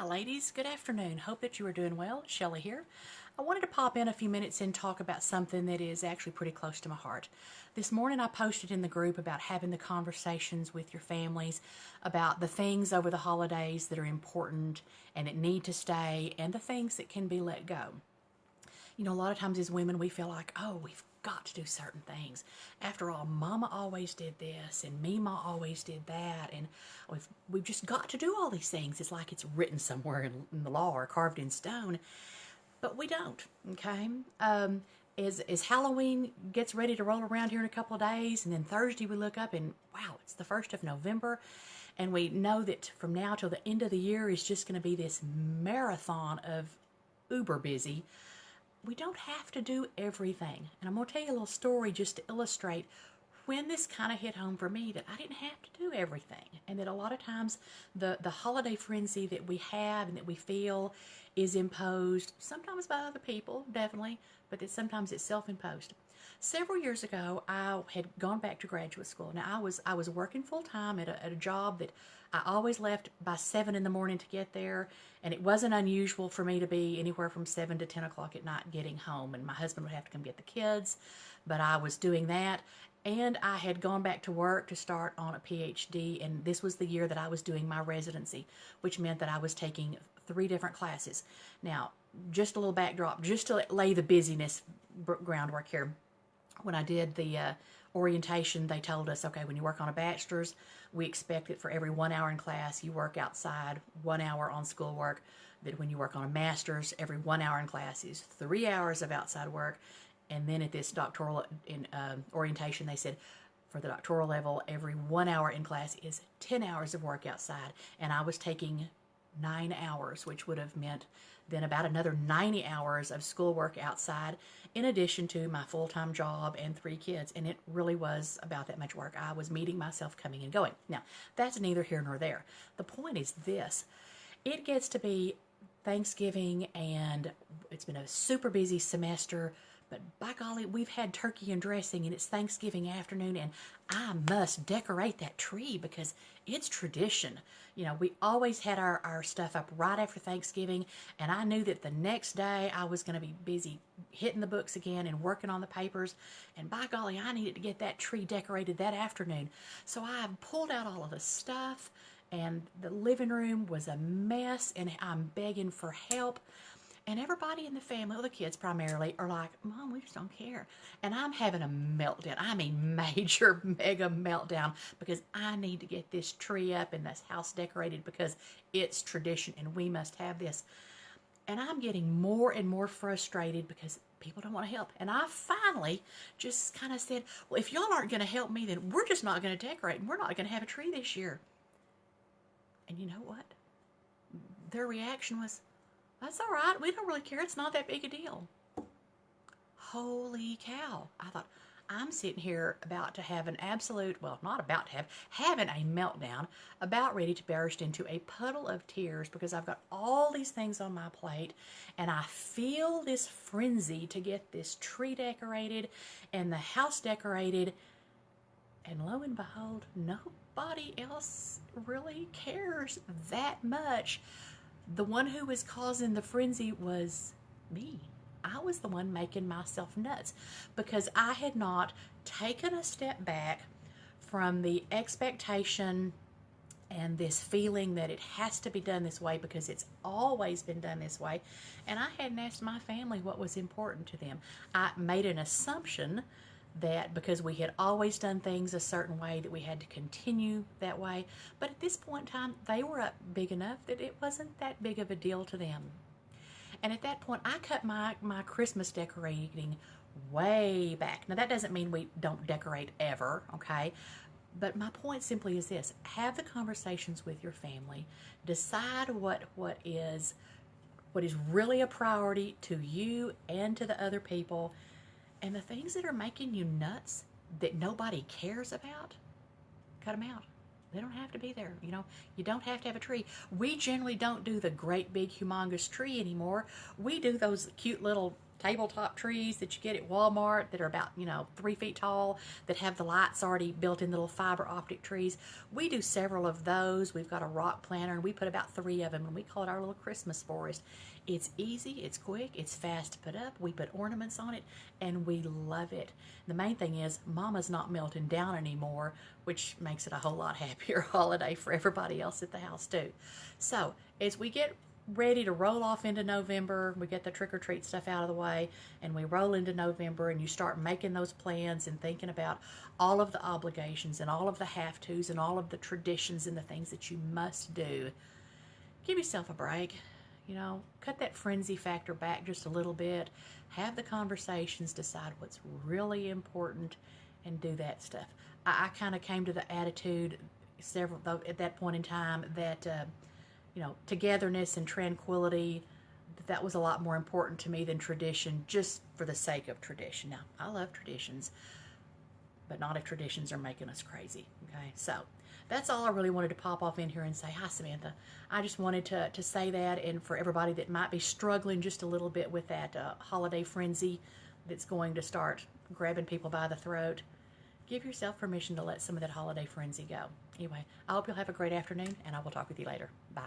ladies. Good afternoon. Hope that you are doing well. Shelley here. I wanted to pop in a few minutes and talk about something that is actually pretty close to my heart. This morning I posted in the group about having the conversations with your families about the things over the holidays that are important and that need to stay and the things that can be let go. A lot of times as women, we feel like, oh, we've got to do certain things. After all, Mama always did this, and Mima always did that, and we've just got to do all these things. It's like it's written somewhere in the law or carved in stone, but we don't. Okay. As Halloween gets ready to roll around here in a couple of days, and then Thursday we look up and wow, it's the 1st of November, and we know that from now till the end of the year is just going to be this marathon of uber busy. We don't have to do everything. And I'm going to tell you a little story just to illustrate when this kind of hit home for me, that I didn't have to do everything. And that a lot of times the holiday frenzy that we have and that we feel is imposed, sometimes by other people, definitely, but that sometimes it's self-imposed. Several years ago, I had gone back to graduate school. Now, I was working full-time at a job that I always left by 7 in the morning to get there, and it wasn't unusual for me to be anywhere from 7 to 10 o'clock at night getting home, and my husband would have to come get the kids, but I was doing that, and I had gone back to work to start on a PhD, and this was the year that I was doing my residency, which meant that I was taking 3 different classes. Now, just a little backdrop, just to lay the busyness groundwork here. When I did the orientation, they told us, okay, when you work on a bachelor's, we expect that for every 1 hour in class, you work outside, 1 hour on schoolwork. That when you work on a master's, every 1 hour in class is 3 hours of outside work. And then at this doctoral orientation, they said, for the doctoral level, every 1 hour in class is 10 hours of work outside. And I was taking 9 hours, which would have meant then about another 90 hours of schoolwork outside, in addition to my full-time job and 3 kids. And it really was about that much work. I was meeting myself coming and going. Now, that's neither here nor there. The point is this. It gets to be Thanksgiving, and it's been a super busy semester, but by golly, we've had turkey and dressing, and it's Thanksgiving afternoon, and I must decorate that tree because it's tradition. We always had our stuff up right after Thanksgiving, and I knew that the next day I was going to be busy hitting the books again and working on the papers, and by golly, I needed to get that tree decorated that afternoon. So I pulled out all of the stuff, and the living room was a mess, and I'm begging for help. And everybody in the family, well, the kids primarily, are like, Mom, we just don't care. And I'm having a meltdown. I mean, major, mega meltdown, because I need to get this tree up and this house decorated because it's tradition and we must have this. And I'm getting more and more frustrated because people don't want to help. And I finally just kind of said, well, if y'all aren't going to help me, then we're just not going to decorate and we're not going to have a tree this year. And you know what? Their reaction was, that's all right. We don't really care. It's not that big a deal. Holy cow. I thought, I'm sitting here about to have an absolute, well, not about to have, having a meltdown, about ready to burst into a puddle of tears because I've got all these things on my plate and I feel this frenzy to get this tree decorated and the house decorated. And lo and behold, nobody else really cares that much. The one who was causing the frenzy was me. I was the one making myself nuts because I had not taken a step back from the expectation and this feeling that it has to be done this way because it's always been done this way. And I hadn't asked my family what was important to them. I made an assumption that because we had always done things a certain way that we had to continue that way. But at this point in time, they were up big enough that it wasn't that big of a deal to them. And at that point, I cut my Christmas decorating way back. Now, that doesn't mean we don't decorate ever, okay? But my point simply is this. Have the conversations with your family. Decide what is really a priority to you and to the other people. And the things that are making you nuts that nobody cares about, cut them out. They don't have to be there. You don't have to have a tree. We generally don't do the great big humongous tree anymore. We do those cute little tabletop trees that you get at Walmart that are about, 3 feet tall, that have the lights already built in, little fiber optic trees. We do several of those. We've got a rock planter, and we put about 3 of them, and we call it our little Christmas forest. It's easy, it's quick, it's fast to put up. We put ornaments on it, and we love it. The main thing is Mama's not melting down anymore, which makes it a whole lot happier holiday for everybody else at the house too. So as we get ready to roll off into November, we get the trick-or-treat stuff out of the way, and we roll into November, and you start making those plans and thinking about all of the obligations and all of the have-tos and all of the traditions and the things that you must do. Give yourself a break. Cut that frenzy factor back just a little bit. Have the conversations, decide what's really important, and do that stuff. I kind of came to the attitude at that point in time that togetherness and tranquility, that was a lot more important to me than tradition, just for the sake of tradition. Now, I love traditions, but not if traditions are making us crazy. Okay, so that's all I really wanted to pop off in here and say. Hi, Samantha. I just wanted to say that, and for everybody that might be struggling just a little bit with that holiday frenzy that's going to start grabbing people by the throat, give yourself permission to let some of that holiday frenzy go. Anyway, I hope you'll have a great afternoon, and I will talk with you later. Bye.